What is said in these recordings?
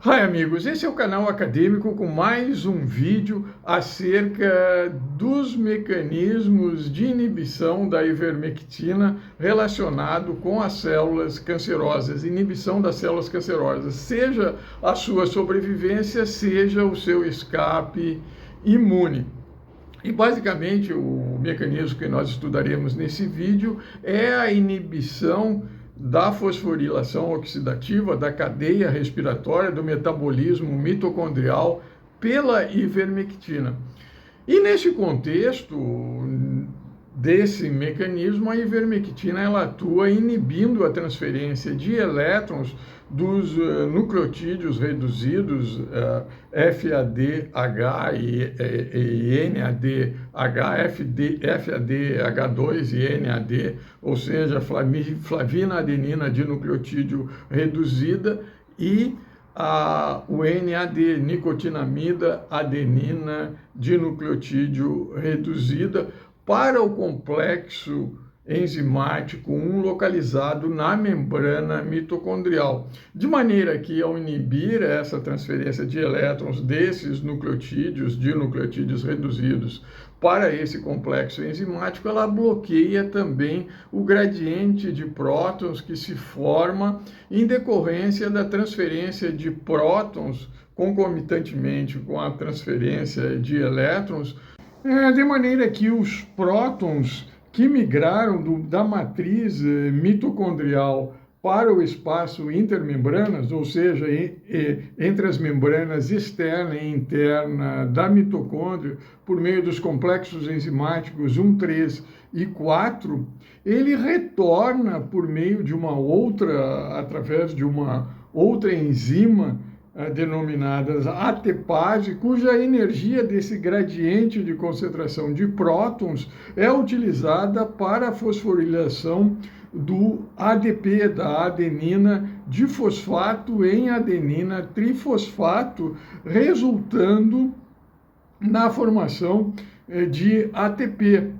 Hi amigos, esse é o canal acadêmico com mais um vídeo acerca dos mecanismos de inibição da ivermectina relacionado com as células cancerosas, inibição das células cancerosas, seja a sua sobrevivência, seja o seu escape imune. E basicamente o mecanismo que nós estudaremos nesse vídeo é a inibição da fosforilação oxidativa da cadeia respiratória, do metabolismo mitocondrial pela ivermectina. E nesse contexto desse mecanismo, a ivermectina ela atua inibindo a transferência de elétrons dos nucleotídeos reduzidos FADH e NADH, FADH2 e NAD, ou seja, flavina adenina dinucleotídeo reduzida e o NAD, nicotinamida adenina dinucleotídeo reduzida, para o complexo enzimático 1 localizado na membrana mitocondrial. De maneira que, ao inibir essa transferência de elétrons desses nucleotídeos, dinucleotídeos reduzidos, para esse complexo enzimático, ela bloqueia também o gradiente de prótons que se forma em decorrência da transferência de prótons concomitantemente com a transferência de elétrons, de maneira que os prótons que migraram da matriz mitocondrial para o espaço intermembranas, ou seja, entre as membranas externa e interna da mitocôndria, por meio dos complexos enzimáticos 1, 3 e 4, ele retorna por meio de através de uma outra enzima denominadas ATPase, cuja energia desse gradiente de concentração de prótons é utilizada para a fosforilação do ADP, da adenina difosfato em adenina trifosfato, resultando na formação de ATP,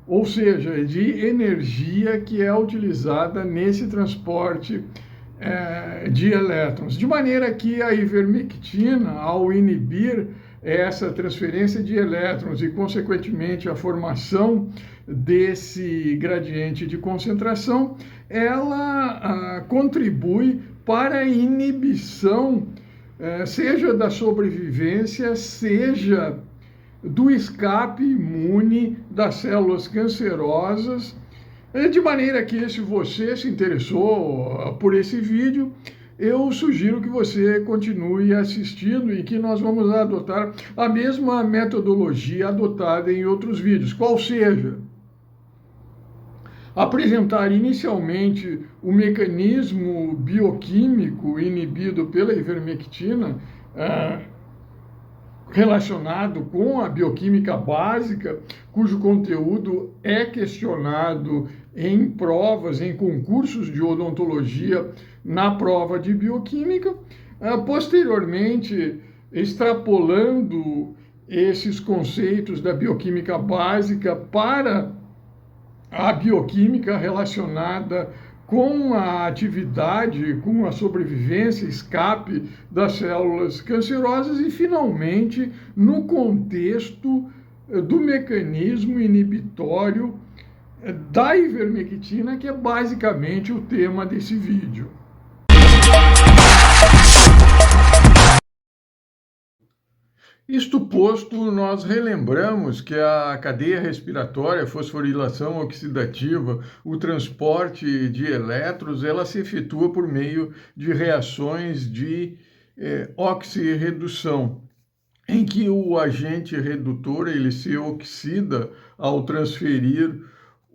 ou seja, de energia que é utilizada nesse transporte de elétrons, de maneira que a ivermectina, ao inibir essa transferência de elétrons e, consequentemente, a formação desse gradiente de concentração, ela contribui para a inibição, seja da sobrevivência, seja do escape imune das células cancerosas. De maneira que, se você se interessou por esse vídeo, eu sugiro que você continue assistindo e que nós vamos adotar a mesma metodologia adotada em outros vídeos, qual seja apresentar inicialmente o mecanismo bioquímico inibido pela ivermectina, relacionado com a bioquímica básica, cujo conteúdo é questionado em provas, em concursos de odontologia, na prova de bioquímica. Posteriormente, extrapolando esses conceitos da bioquímica básica para a bioquímica relacionada com a atividade, com a sobrevivência, escape das células cancerosas e, finalmente, no contexto do mecanismo inibitório da ivermectina, que é basicamente o tema desse vídeo. Isto posto, nós relembramos que a cadeia respiratória, a fosforilação oxidativa, o transporte de elétrons, ela se efetua por meio de reações de oxirredução, em que o agente redutor ele se oxida ao transferir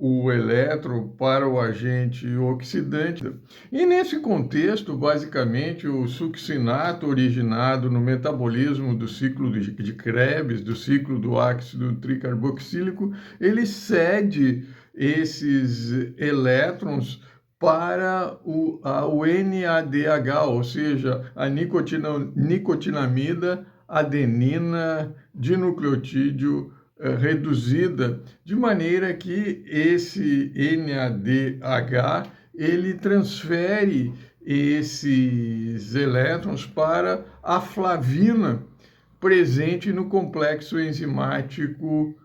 o elétron para o agente oxidante. E nesse contexto, basicamente, o succinato originado no metabolismo do ciclo de Krebs, do ciclo do ácido tricarboxílico, ele cede esses elétrons para o NADH, ou seja, a nicotinamida adenina dinucleotídeo reduzida, de maneira que esse NADH ele transfere esses elétrons para a flavina presente no complexo enzimático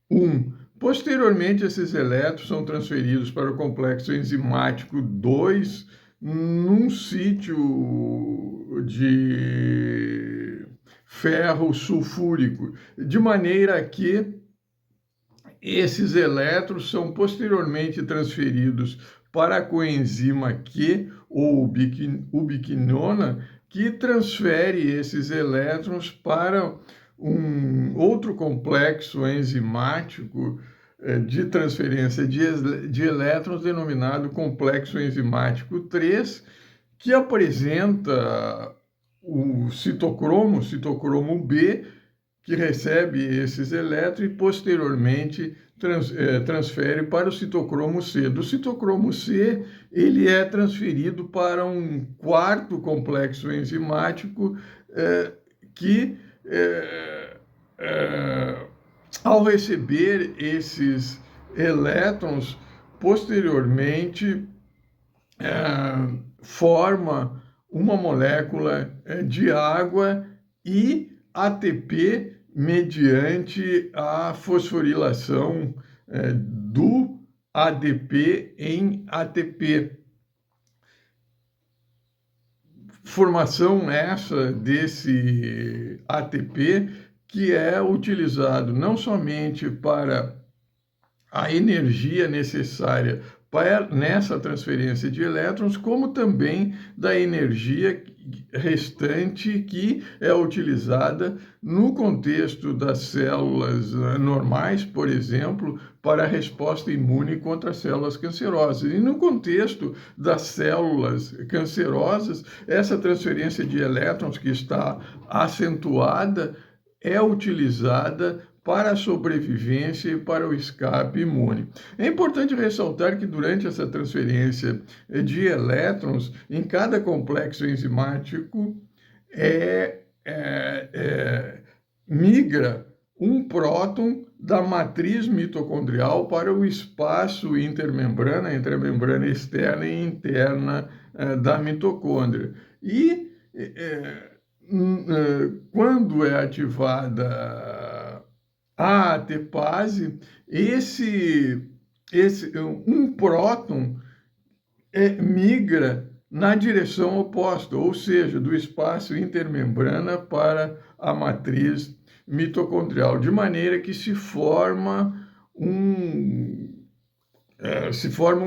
1. Posteriormente, esses elétrons são transferidos para o complexo enzimático 2, num sítio de ferro sulfúrico, de maneira que esses elétrons são posteriormente transferidos para a coenzima Q, ou ubiquinona, que transfere esses elétrons para um outro complexo enzimático de transferência de elétrons, denominado complexo enzimático 3, que apresenta o citocromo B, que recebe esses elétrons e posteriormente transfere para o citocromo C. Do citocromo C, ele é transferido para um quarto complexo enzimático que, ao receber esses elétrons, posteriormente forma uma molécula de água e ATP mediante a fosforilação do ADP em ATP. Formação essa desse ATP que é utilizado não somente para a energia necessária nessa transferência de elétrons, como também da energia restante que é utilizada no contexto das células normais, por exemplo, para a resposta imune contra as células cancerosas. E no contexto das células cancerosas, essa transferência de elétrons que está acentuada é utilizada para a sobrevivência e para o escape imune. É importante ressaltar que durante essa transferência de elétrons, em cada complexo enzimático, migra um próton da matriz mitocondrial para o espaço intermembrana, entre a membrana externa e interna da mitocôndria. E quando é ativada a ATPase, um próton migra na direção oposta, ou seja, do espaço intermembrana para a matriz mitocondrial, de maneira que se forma um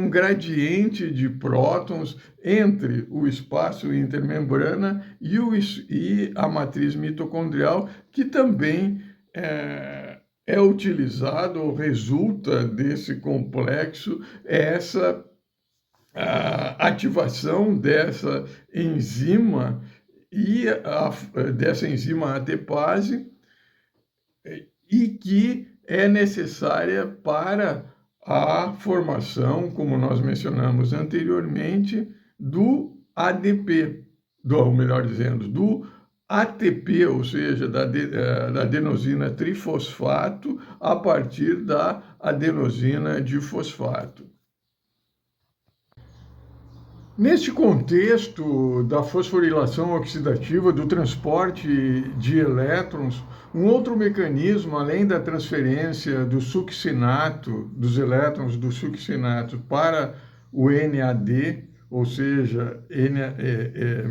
gradiente de prótons entre o espaço intermembrana e a matriz mitocondrial, que também é utilizado ou resulta desse complexo essa ativação dessa enzima dessa enzima ATPase, e que é necessária para a formação, como nós mencionamos anteriormente, do ADP, ou melhor dizendo, do ATP, ou seja, da adenosina trifosfato, a partir da adenosina difosfato. Neste contexto da fosforilação oxidativa, do transporte de elétrons, um outro mecanismo, além da transferência do succinato, dos elétrons do succinato para o NAD, ou seja,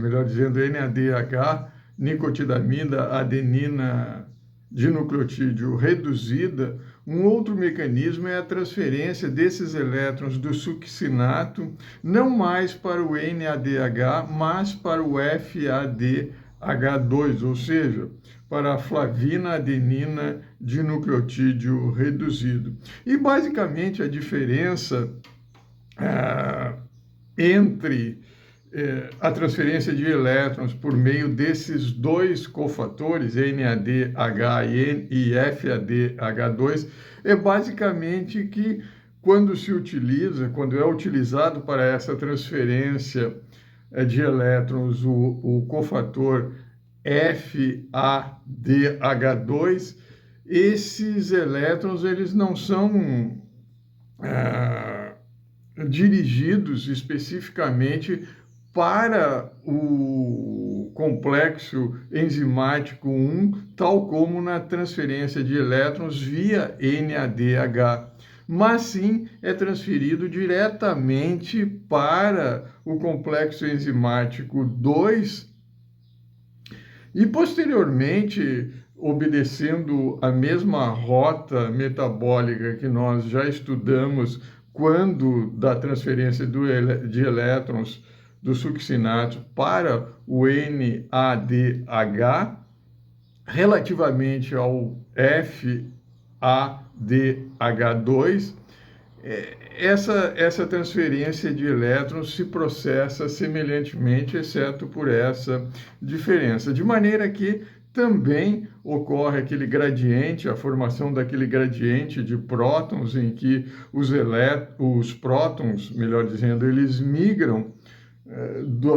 melhor dizendo, NADH, nicotidamida adenina dinucleotídeo reduzida, um outro mecanismo é a transferência desses elétrons do succinato, não mais para o NADH, mas para o FADH2, ou seja, para a flavina adenina dinucleotídeo reduzido. E basicamente a diferença entre a transferência de elétrons por meio desses dois cofatores, NADH e FADH2, é basicamente que quando é utilizado para essa transferência de elétrons o cofator FADH2, esses elétrons eles não são dirigidos especificamente para o complexo enzimático 1, tal como na transferência de elétrons via NADH, mas sim é transferido diretamente para o complexo enzimático 2 e, posteriormente, obedecendo a mesma rota metabólica que nós já estudamos quando da transferência de elétrons do succinato para o NADH, relativamente ao FADH2, essa transferência de elétrons se processa semelhantemente, exceto por essa diferença. De maneira que também ocorre aquele gradiente, a formação daquele gradiente de prótons, em que os prótons, melhor dizendo, eles migram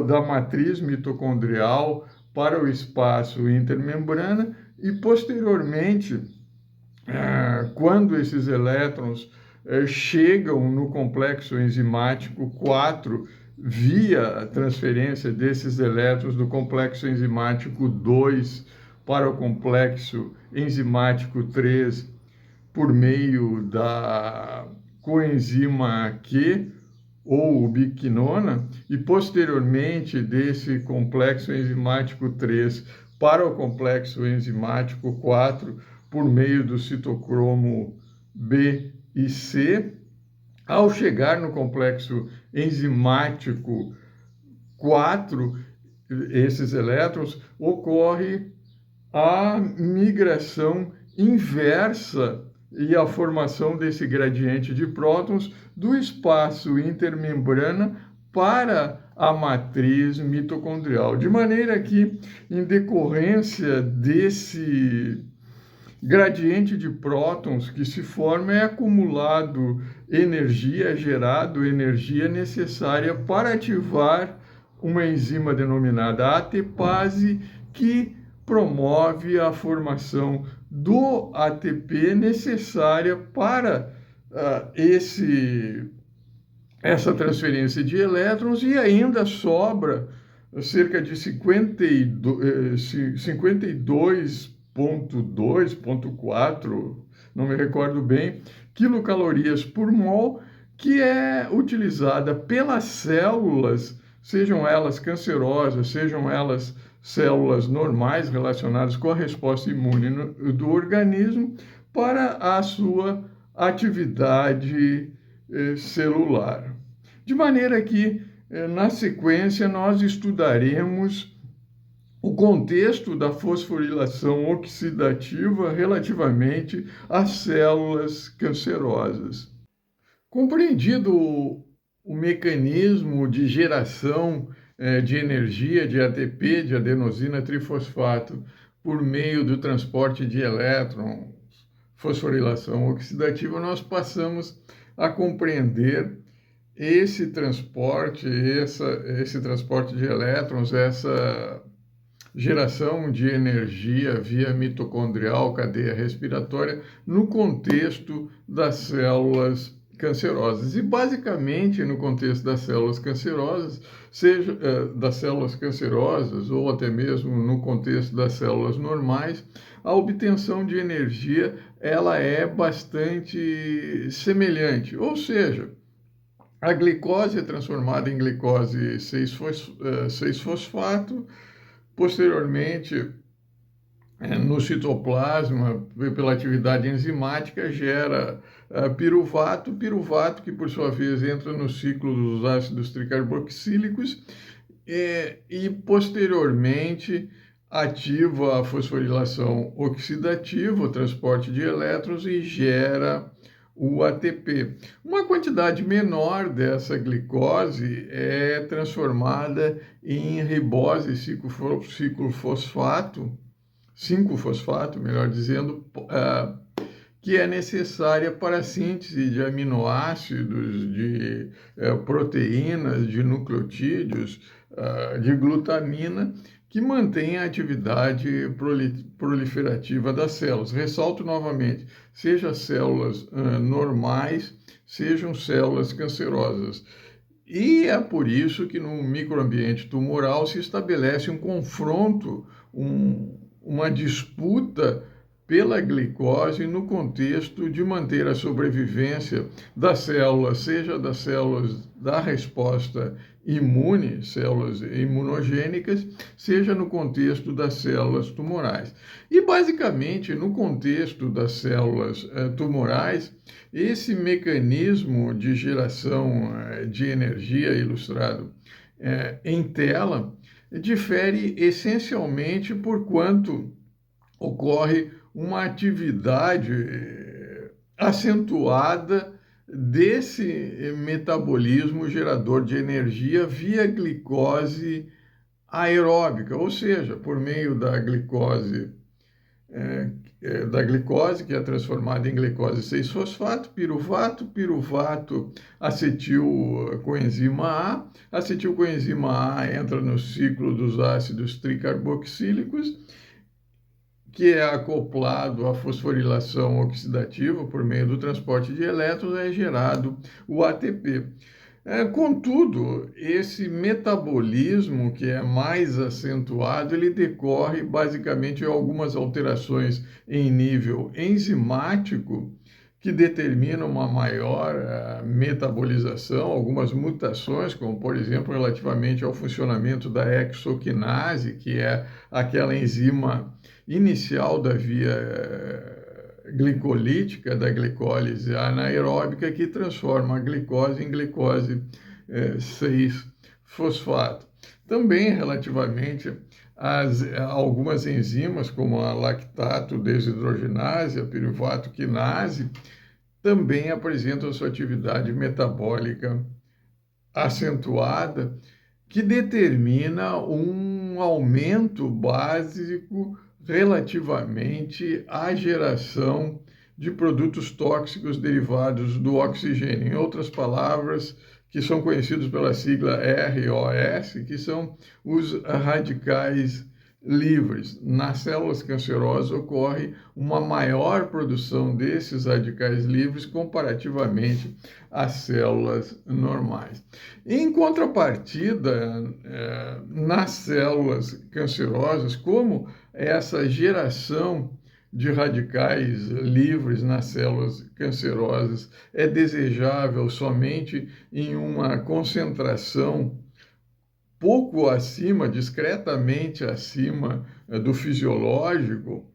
da matriz mitocondrial para o espaço intermembrana e, posteriormente, quando esses elétrons chegam no complexo enzimático 4 via a transferência desses elétrons do complexo enzimático 2 para o complexo enzimático 3 por meio da coenzima Q ou ubiquinona e posteriormente desse complexo enzimático 3 para o complexo enzimático 4 por meio do citocromo B e C, ao chegar no complexo enzimático 4, esses elétrons, ocorre a migração inversa e a formação desse gradiente de prótons do espaço intermembrana para a matriz mitocondrial. De maneira que, em decorrência desse gradiente de prótons que se forma, é acumulado energia, é gerado energia necessária para ativar uma enzima denominada ATPase, que promove a formação do ATP necessária para essa transferência de elétrons, e ainda sobra cerca de 52,2,4, não me recordo bem, quilocalorias por mol, que é utilizada pelas células, sejam elas cancerosas, sejam elas células normais relacionadas com a resposta imune do organismo, para a sua atividade celular. De maneira que, na sequência, nós estudaremos o contexto da fosforilação oxidativa relativamente às células cancerosas. Compreendido o mecanismo de geração de energia de ATP, de adenosina trifosfato, por meio do transporte de elétrons, fosforilação oxidativa, nós passamos a compreender esse transporte de elétrons, essa geração de energia via mitocondrial, cadeia respiratória, no contexto das células cancerosas. E, basicamente, no contexto das células cancerosas, seja das células cancerosas ou até mesmo no contexto das células normais, a obtenção de energia ela é bastante semelhante, ou seja, a glicose é transformada em glicose 6-fosfato, posteriormente, no citoplasma, pela atividade enzimática, gera piruvato, que por sua vez entra no ciclo dos ácidos tricarboxílicos e posteriormente ativa a fosforilação oxidativa, o transporte de elétrons, e gera o ATP. Uma quantidade menor dessa glicose é transformada em ribose 5-fosfato, melhor dizendo, que é necessária para a síntese de aminoácidos, de proteínas, de nucleotídeos, de glutamina, que mantém a atividade proliferativa das células. Ressalto novamente, sejam células normais, sejam células cancerosas. E é por isso que no microambiente tumoral se estabelece um confronto, uma disputa pela glicose no contexto de manter a sobrevivência das células, seja das células da resposta imune, células imunogênicas, seja no contexto das células tumorais. E, basicamente, no contexto das células tumorais, esse mecanismo de geração de energia ilustrado em tela difere essencialmente por quanto ocorre uma atividade acentuada desse metabolismo gerador de energia via glicose aeróbica, ou seja, por meio da glicose, que é transformada em glicose 6-fosfato, piruvato, acetil coenzima A. Acetil coenzima A entra no ciclo dos ácidos tricarboxílicos, que é acoplado à fosforilação oxidativa por meio do transporte de elétrons, é gerado o ATP. Contudo, esse metabolismo que é mais acentuado, ele decorre basicamente de algumas alterações em nível enzimático que determinam uma maior metabolização, algumas mutações, como por exemplo relativamente ao funcionamento da hexoquinase, que é aquela enzima inicial da via glicolítica, da glicólise anaeróbica, que transforma a glicose em glicose 6-fosfato. Também relativamente a algumas enzimas, como a lactato desidrogenase, a piruvato quinase, também apresentam sua atividade metabólica acentuada, que determina um aumento básico relativamente à geração de produtos tóxicos derivados do oxigênio. Em outras palavras, que são conhecidos pela sigla ROS, que são os radicais livres. Nas células cancerosas ocorre uma maior produção desses radicais livres comparativamente às células normais. Em contrapartida, nas células cancerosas, como essa geração de radicais livres nas células cancerosas é desejável somente em uma concentração pouco acima, discretamente acima do fisiológico,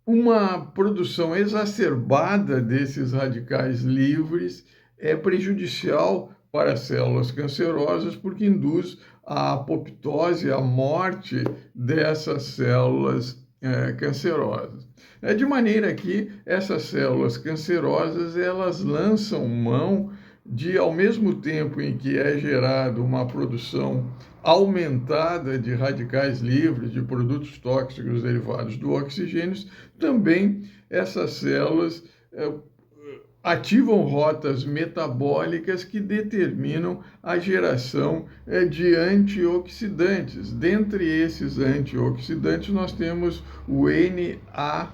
uma produção exacerbada desses radicais livres é prejudicial para as células cancerosas, porque induz a apoptose, a morte dessas células cancerosas. De maneira que essas células cancerosas, elas lançam mão de, ao mesmo tempo em que é gerada uma produção aumentada de radicais livres, de produtos tóxicos derivados do oxigênio, também essas células ativam rotas metabólicas que determinam a geração de antioxidantes. Dentre esses antioxidantes, nós temos o NADPH,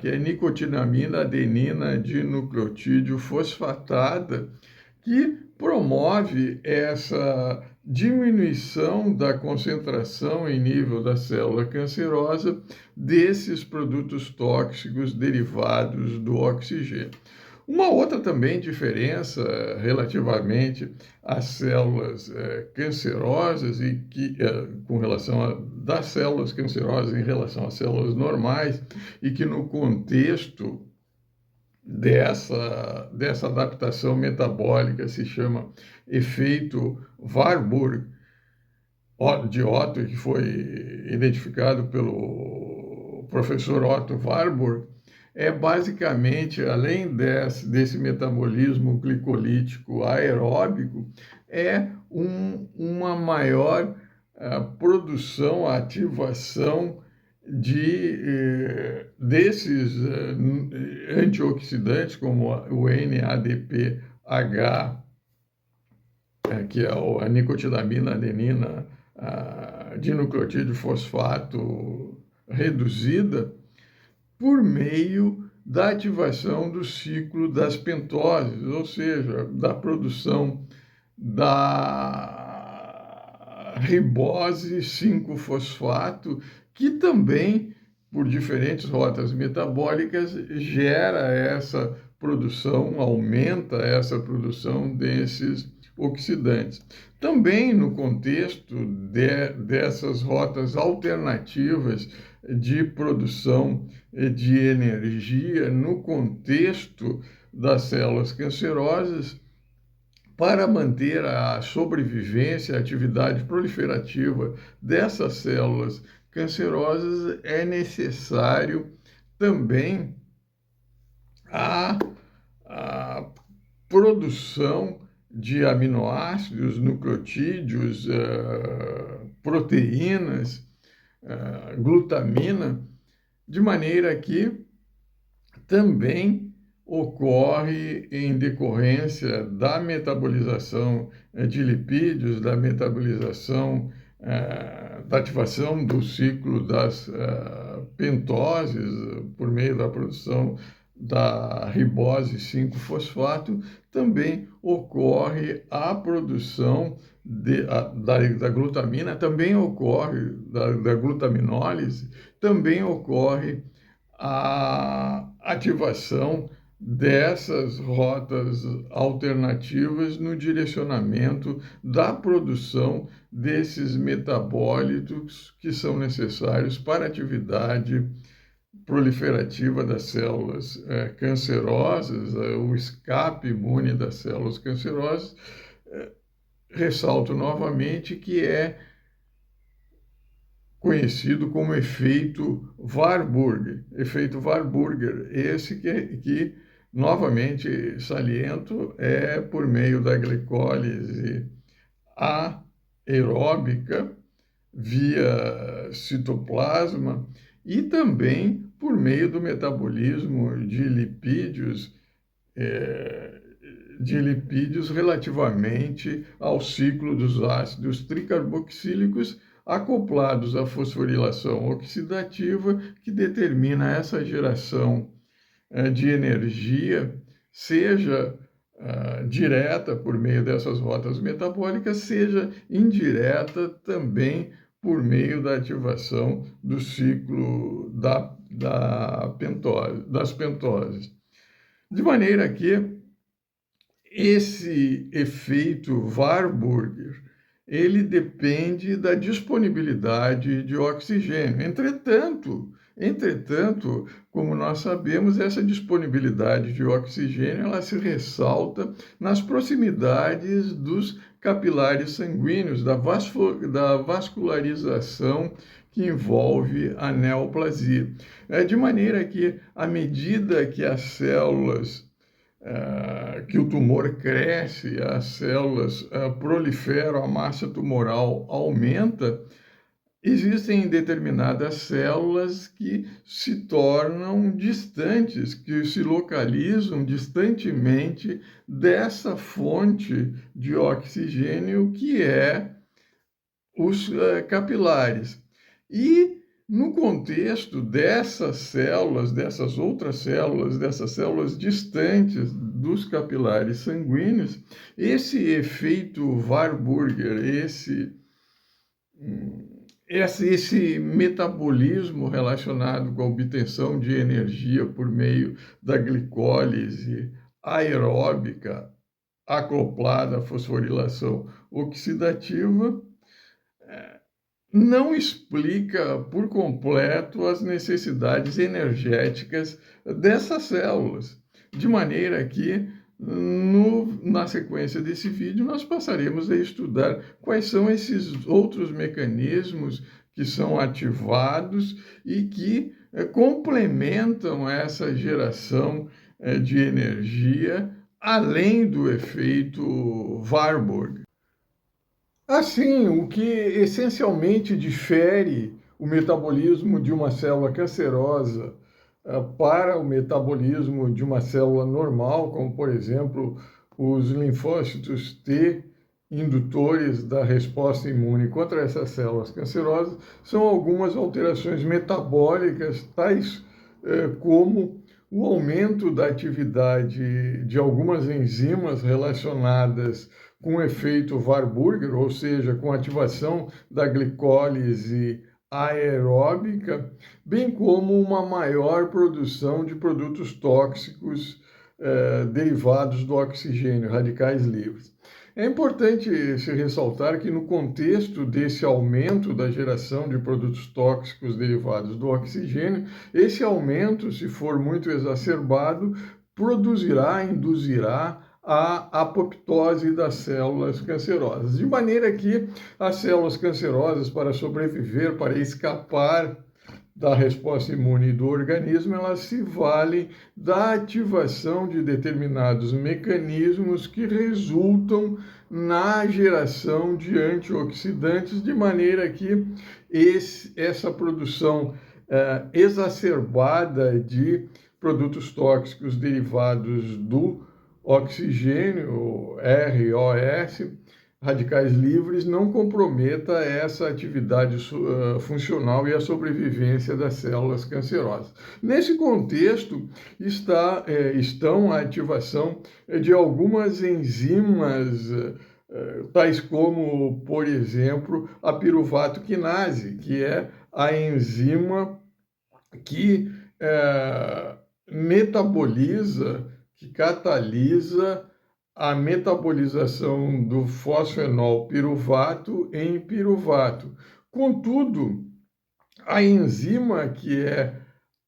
que é nicotinamina adenina dinucleotídeo fosfatada, que promove essa diminuição da concentração em nível da célula cancerosa desses produtos tóxicos derivados do oxigênio. Uma outra também diferença relativamente às células cancerosas e que com relação das células cancerosas em relação às células normais, e que no contexto dessa adaptação metabólica se chama efeito Warburg de Otto, que foi identificado pelo professor Otto Warburg, é basicamente, além desse metabolismo glicolítico aeróbico, é uma maior produção, ativação desses antioxidantes, como o NADPH, que é a nicotinamina adenina dinucleotídeo fosfato reduzida, por meio da ativação do ciclo das pentoses, ou seja, da produção da ribose 5-fosfato, que também, por diferentes rotas metabólicas, gera essa produção, aumenta essa produção desses oxidantes. Também no contexto dessas rotas alternativas de produção de energia, no contexto das células cancerosas, para manter a sobrevivência, a atividade proliferativa dessas células cancerosas, é necessário também a produção de aminoácidos, nucleotídeos, proteínas, glutamina, de maneira que também ocorre em decorrência da metabolização de lipídios, da metabolização, da ativação do ciclo das pentoses, por meio da produção da ribose 5-fosfato, também ocorre a produção da glutamina, também ocorre da glutaminólise, também ocorre a ativação dessas rotas alternativas no direcionamento da produção desses metabólitos que são necessários para a atividade proliferativa das células cancerosas, o escape imune das células cancerosas. Ressalto novamente que é conhecido como efeito Warburg, esse que novamente saliento, é por meio da glicólise aeróbica via citoplasma e também por meio do metabolismo de lipídios relativamente ao ciclo dos ácidos tricarboxílicos acoplados à fosforilação oxidativa, que determina essa geração de energia, seja direta por meio dessas rotas metabólicas, seja indireta também por meio da ativação do ciclo das pentoses. De maneira que esse efeito Warburg, ele depende da disponibilidade de oxigênio. Entretanto, como nós sabemos, essa disponibilidade de oxigênio ela se ressalta nas proximidades dos capilares sanguíneos, da vascularização que envolve a neoplasia. De maneira que, à medida que as células que o tumor cresce, as células proliferam, a massa tumoral aumenta, existem determinadas células que se tornam distantes, que se localizam distantemente dessa fonte de oxigênio que é os capilares. E no contexto dessas células, dessas outras células, dessas células distantes dos capilares sanguíneos, esse efeito Warburger, esse metabolismo relacionado com a obtenção de energia por meio da glicólise aeróbica acoplada à fosforilação oxidativa, não explica por completo as necessidades energéticas dessas células, de maneira que na sequência desse vídeo nós passaremos a estudar quais são esses outros mecanismos que são ativados e que complementam essa geração de energia, além do efeito Warburg. Assim, o que essencialmente difere o metabolismo de uma célula cancerosa para o metabolismo de uma célula normal, como, por exemplo, os linfócitos T, indutores da resposta imune contra essas células cancerosas, são algumas alterações metabólicas, tais como o aumento da atividade de algumas enzimas relacionadas com o efeito Warburger, ou seja, com ativação da glicólise aeróbica, bem como uma maior produção de produtos tóxicos derivados do oxigênio, radicais livres. É importante se ressaltar que, no contexto desse aumento da geração de produtos tóxicos derivados do oxigênio, esse aumento, se for muito exacerbado, induzirá a apoptose das células cancerosas, de maneira que as células cancerosas, para sobreviver, para escapar da resposta imune do organismo, elas se valem da ativação de determinados mecanismos que resultam na geração de antioxidantes, de maneira que essa produção exacerbada de produtos tóxicos derivados do oxigênio, ROS, radicais livres, não comprometa essa atividade funcional e a sobrevivência das células cancerosas. Nesse contexto, estão a ativação de algumas enzimas, tais como, por exemplo, a piruvato quinase, que é a enzima que metaboliza, que catalisa a metabolização do fosfenol piruvato em piruvato. Contudo, a enzima que é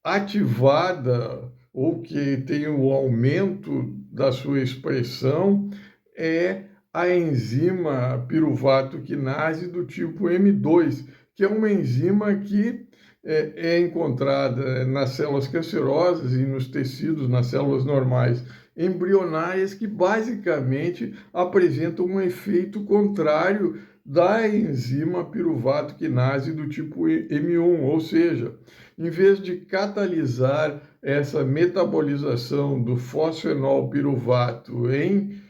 ativada ou que tem o aumento da sua expressão é a enzima piruvato quinase do tipo M2, que é uma enzima que é encontrada nas células cancerosas e nos tecidos, nas células normais embrionárias, que basicamente apresentam um efeito contrário da enzima piruvato quinase do tipo M1, ou seja, em vez de catalisar essa metabolização do fosfenol piruvato em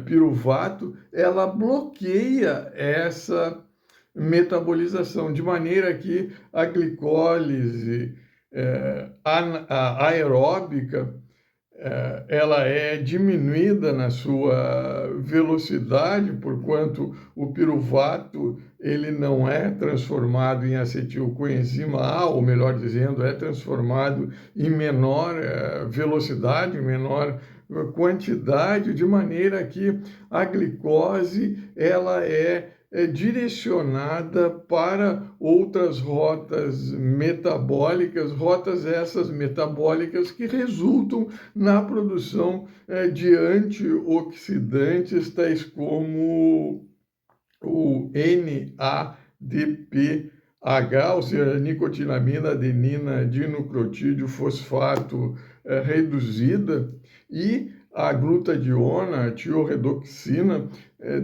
piruvato, ela bloqueia essa metabolização, de maneira que a glicólise aeróbica ela é diminuída na sua velocidade, porquanto o piruvato ele não é transformado em acetilcoenzima A, ou melhor dizendo, é transformado em menor velocidade, menor quantidade, de maneira que a glicose ela é direcionada para outras rotas metabólicas, rotas essas metabólicas que resultam na produção de antioxidantes, tais como o NADPH, ou seja, nicotinamida adenina dinucleotídeo fosfato reduzida, e a glutadiona, a tiorredoxina,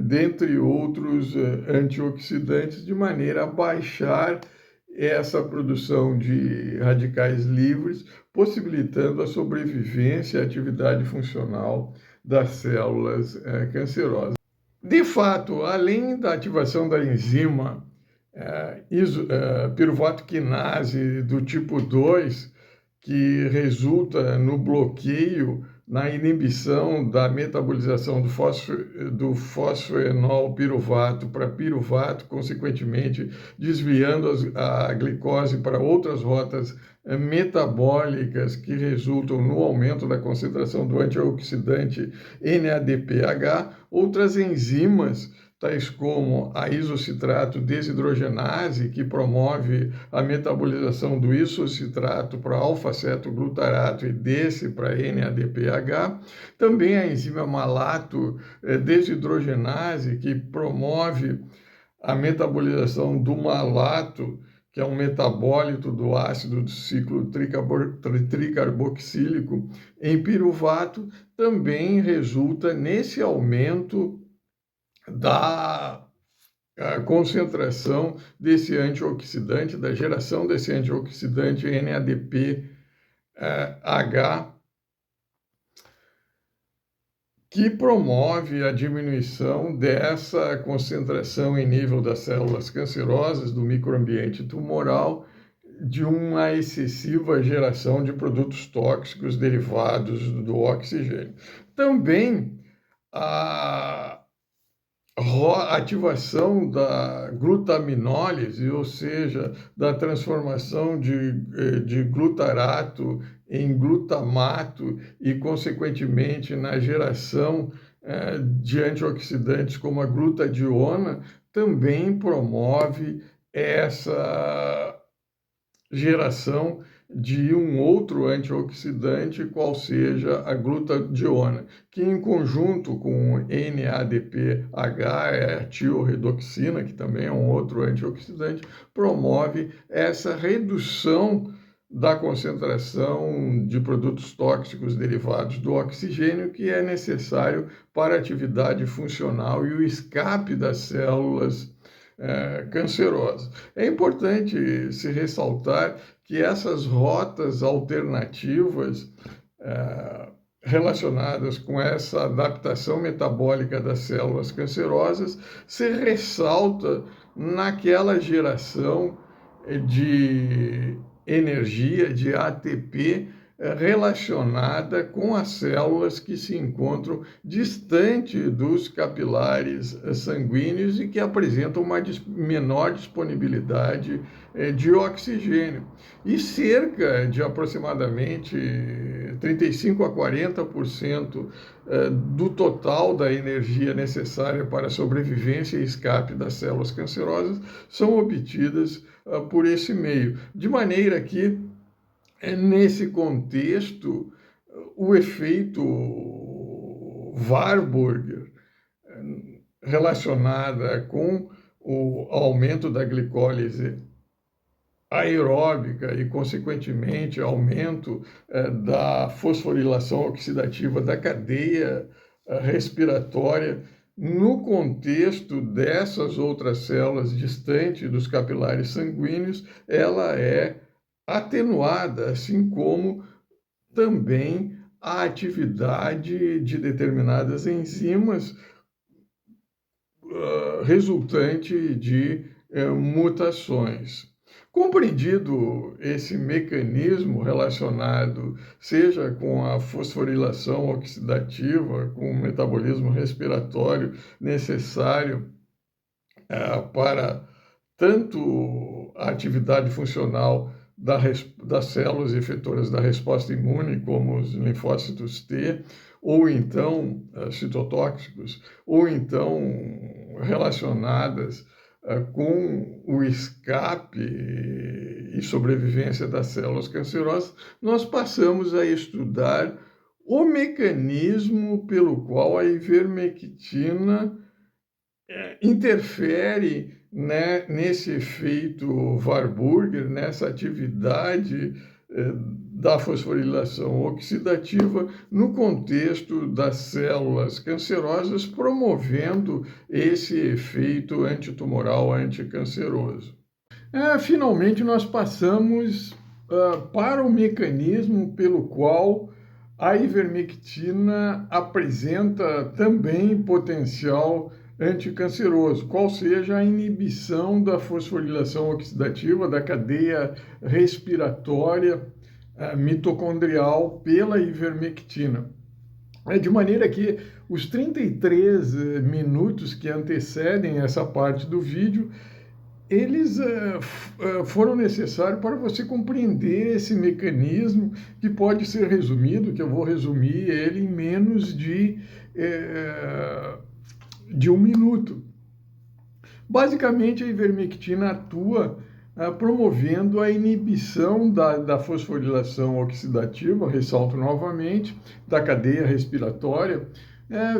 dentre outros antioxidantes, de maneira a baixar essa produção de radicais livres, possibilitando a sobrevivência e a atividade funcional das células cancerosas. De fato, além da ativação da enzima piruvato quinase do tipo 2, que resulta no bloqueio, na inibição da metabolização do fosfenol piruvato para piruvato, consequentemente desviando a glicose para outras rotas metabólicas que resultam no aumento da concentração do antioxidante NADPH, outras enzimas, tais como a isocitrato desidrogenase, que promove a metabolização do isocitrato para alfa-cetoglutarato e desse para NADPH. Também a enzima malato desidrogenase, que promove a metabolização do malato, que é um metabólito do ácido do ciclo tricarboxílico, em piruvato, também resulta nesse aumento da concentração desse antioxidante, da geração desse antioxidante NADPH, que promove a diminuição dessa concentração em nível das células cancerosas do microambiente tumoral, de uma excessiva geração de produtos tóxicos derivados do oxigênio. Também a ativação da glutaminólise, ou seja, da transformação de glutarato em glutamato e, consequentemente, na geração de antioxidantes como a glutadiona, também promove essa geração de um outro antioxidante, qual seja a glutadiona, que em conjunto com o NADPH, a tiorredoxina, que também é um outro antioxidante, promove essa redução da concentração de produtos tóxicos derivados do oxigênio que é necessário para a atividade funcional e o escape das células cancerosas. É importante se ressaltar que essas rotas alternativas relacionadas com essa adaptação metabólica das células cancerosas se ressalta naquela geração de energia, de ATP, relacionada com as células que se encontram distante dos capilares sanguíneos e que apresentam uma menor disponibilidade de oxigênio. E cerca de aproximadamente 35 a 40% do total da energia necessária para a sobrevivência e escape das células cancerosas são obtidas por esse meio, de maneira que nesse contexto, o efeito Warburg, relacionada com o aumento da glicólise aeróbica e, consequentemente, aumento da fosforilação oxidativa da cadeia respiratória, no contexto dessas outras células distantes dos capilares sanguíneos, ela é atenuada, assim como também a atividade de determinadas enzimas resultante de mutações. Compreendido esse mecanismo relacionado, seja com a fosforilação oxidativa, com o metabolismo respiratório necessário para tanto a atividade funcional das células efetoras da resposta imune, como os linfócitos T, ou então citotóxicos, ou então relacionadas com o escape e sobrevivência das células cancerosas, nós passamos a estudar o mecanismo pelo qual a ivermectina interfere nesse efeito Warburg, nessa atividade da fosforilação oxidativa no contexto das células cancerosas, promovendo esse efeito antitumoral anticanceroso. Finalmente, nós passamos para o mecanismo pelo qual a ivermectina apresenta também potencial anticanceroso, qual seja a inibição da fosforilação oxidativa da cadeia respiratória mitocondrial pela ivermectina. De maneira que os 33 minutos que antecedem essa parte do vídeo, eles foram necessários para você compreender esse mecanismo que pode ser resumido, que eu vou resumir ele em menos de 1 minuto. Basicamente, a ivermectina atua promovendo a inibição da fosforilação oxidativa, ressalto novamente, da cadeia respiratória,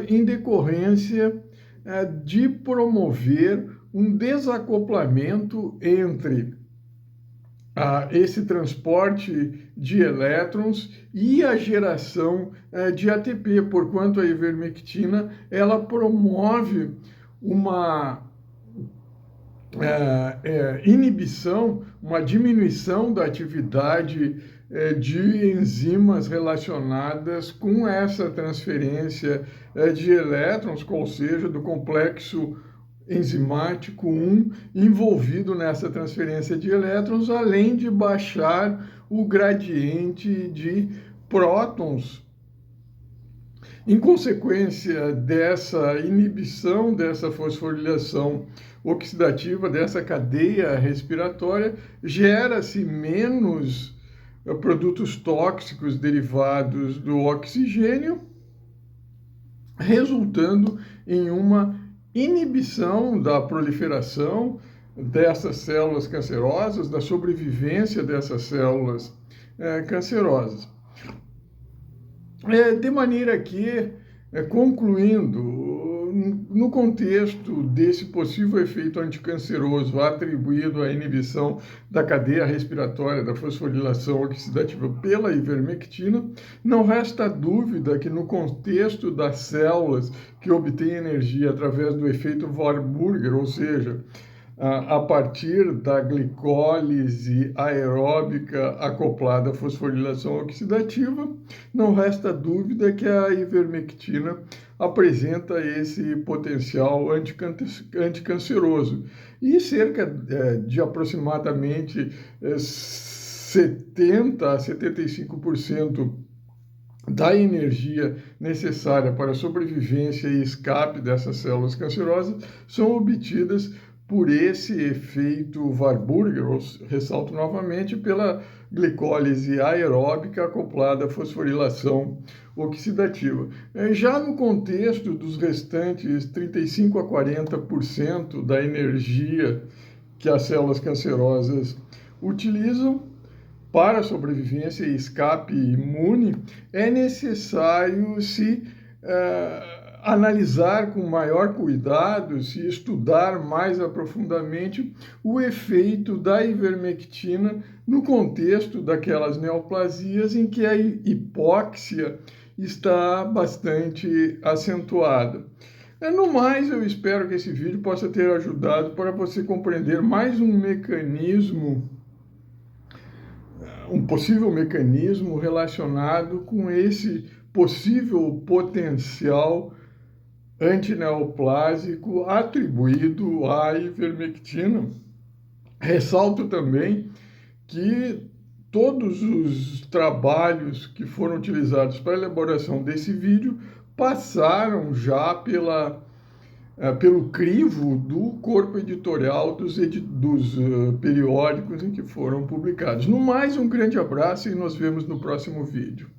em decorrência de promover um desacoplamento entre esse transporte de elétrons e a geração de ATP, porquanto a ivermectina ela promove uma inibição, uma diminuição da atividade de enzimas relacionadas com essa transferência de elétrons, ou seja, do complexo enzimático 1 envolvido nessa transferência de elétrons, além de baixar o gradiente de prótons. Em consequência dessa inibição, dessa fosforilação oxidativa, dessa cadeia respiratória, gera-se menos produtos tóxicos derivados do oxigênio, resultando em uma inibição da proliferação dessas células cancerosas, da sobrevivência dessas células cancerosas. De maneira que, concluindo, no contexto desse possível efeito anticanceroso atribuído à inibição da cadeia respiratória da fosforilação oxidativa pela ivermectina, não resta dúvida que no contexto das células que obtêm energia através do efeito Warburger, ou seja, a partir da glicólise aeróbica acoplada à fosforilação oxidativa, não resta dúvida que a ivermectina apresenta esse potencial anticanceroso. E cerca de aproximadamente 70% a 75% da energia necessária para a sobrevivência e escape dessas células cancerosas são obtidas por esse efeito Warburger, ressalto novamente, pela glicólise aeróbica acoplada à fosforilação oxidativa. Já no contexto dos restantes 35% a 40% da energia que as células cancerosas utilizam para a sobrevivência e escape imune, é necessário se analisar com maior cuidado, se estudar mais aprofundadamente o efeito da ivermectina no contexto daquelas neoplasias em que a hipóxia está bastante acentuada. No mais, eu espero que esse vídeo possa ter ajudado para você compreender mais um mecanismo, um possível mecanismo relacionado com esse possível potencial antineoplásico atribuído à ivermectina. Ressalto também que todos os trabalhos que foram utilizados para a elaboração desse vídeo passaram já pelo crivo do corpo editorial dos periódicos em que foram publicados. No mais, um grande abraço e nos vemos no próximo vídeo.